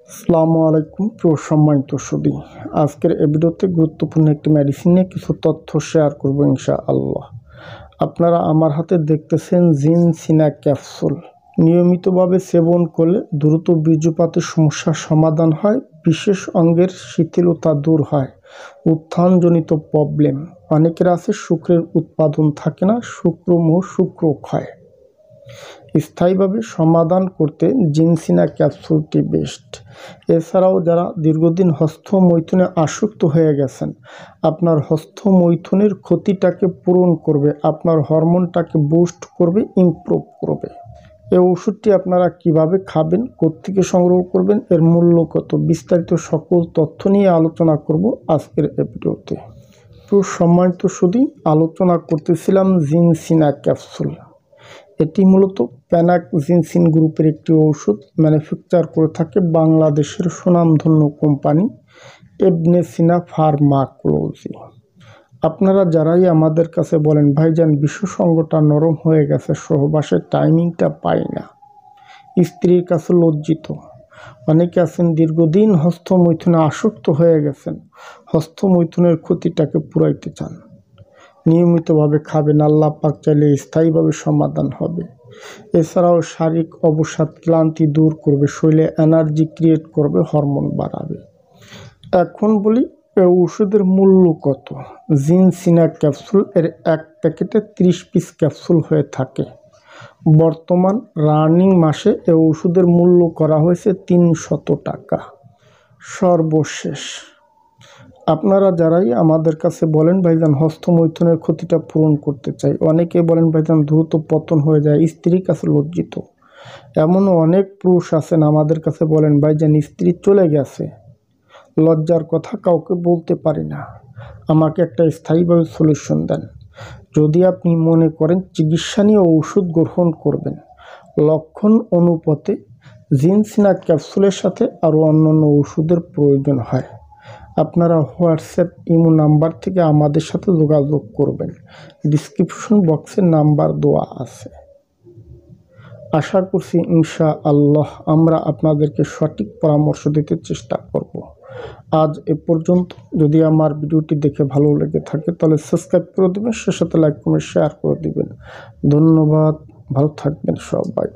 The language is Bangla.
আসসালামু আলাইকুম সম্মানিত সুধী, আজকের এই ভিডিওতে গুরুত্বপূর্ণ একটি মেডিসিন নিয়ে কিছু তথ্য শেয়ার করব ইনশাআল্লাহ। আপনারা আমার হাতে দেখতেছেন জিনসিনা ক্যাপসুল। নিয়মিতভাবে সেবন করলে দ্রুত বীর্যপাতের সমস্যার সমাধান হয়, বিশেষ অঙ্গের শিথিলতা দূর হয়, উত্থানজনিত প্রবলেম, অনেকের আছে শুক্রের উৎপাদন থাকে না, শুক্র ক্ষয় স্থায়ীভাবে সমাধান করতে জিনসিনা ক্যাপসুলটি বেস্ট। এছাড়াও যারা দীর্ঘদিন হস্তমৈথুনে আসক্ত হয়ে গেছেন, আপনার হস্তমৈথুনের ক্ষতিটাকে পূরণ করবে, আপনার হরমোনটাকে বুস্ট করবে, ইমপ্রুভ করবে। এই ওষুধটি আপনারা কিভাবে খাবেন, কোত্থেকে সংগ্রহ করবেন, এর মূল্য কত, বিস্তারিত সকল তথ্য নিয়ে আলোচনা করব আজকের এই ভিডিওতে। তো সম্মানিত সুধী, আলোচনা করতেছিলাম জিনসিনা ক্যাপসুল। এটি মূলত প্যানাক জিনসিন গ্রুপের একটি ওষুধ, ম্যানুফ্যাকচার করে থাকে বাংলাদেশের সুনামধন্য কোম্পানি ইবনে সিনা ফার্মাকোলজি। আপনারা যারাই আমাদের কাছে বলেন ভাইজান বিশ্বসঙ্গটা নরম হয়ে গেছে, সহবাসের টাইমিংটা পাই না, স্ত্রীর কাছে লজ্জিত, অনেকে আছেন দীর্ঘদিন হস্তমৈথুনে আসক্ত হয়ে গেছেন, হস্তমৈথুনের ক্ষতিটাকে পুরাইতে চান, নিয়মিতভাবে খাবেন, আল্লাহ পাক চাইলে স্থায়ীভাবে সমাধান হবে। এছাড়াও শারীরিক অবসাদ, ক্লান্তি দূর করবে, শরীরে এনার্জি ক্রিয়েট করবে, হরমোন বাড়াবে। এখন বলি এই ওষুধের মূল্য কত। জিনসিনা ক্যাপসুল এর এক প্যাকেটে 30 পিস ক্যাপসুল হয়ে থাকে। বর্তমান রানিং মাসে এই ওষুধের মূল্য করা হয়েছে 300 টাকা সর্বশেষ। আপনারা যারাই আমাদের কাছে বলেন ভাইজান হস্তমৈথুনের ক্ষতিটা পূরণ করতে চাই, অনেকে বলেন ভাইজান দ্রুত পতন হয়ে যায়, স্ত্রীর কাছে লজ্জিত, এমনও অনেক পুরুষ আছেন আমাদের কাছে বলেন ভাইজান স্ত্রী চলে গেছে, লজ্জার কথা কাউকে বলতে পারি না, আমাকে একটা স্থায়ীভাবে সলিউশন দেন। যদি আপনি মনে করেন চিকিৎসা নিয়ে ওষুধ গ্রহণ করবেন, লক্ষণ অনুপাতে জিনসিনা ক্যাপসুলের সাথে আরও অন্যান্য ওষুধের প্রয়োজন হয়, আপনারা হোয়াটসঅ্যাপ ইমো নাম্বার থেকে আমাদের সাথে যোগাযোগ করবেন, ডিসক্রিপশন বক্সে নাম্বার দেওয়া আছে। আশা করছি ইনশাআল্লাহ আমরা আপনাদেরকে সঠিক পরামর্শ দিতে চেষ্টা করব। আজ এ পর্যন্ত। যদি আমার ভিডিওটি দেখে ভালো লেগে থাকে তাহলে সাবস্ক্রাইব করে দেবেন, সে সাথে লাইক কমেন্ট শেয়ার করে দিবেন। ধন্যবাদ, ভালো থাকবেন সবাই।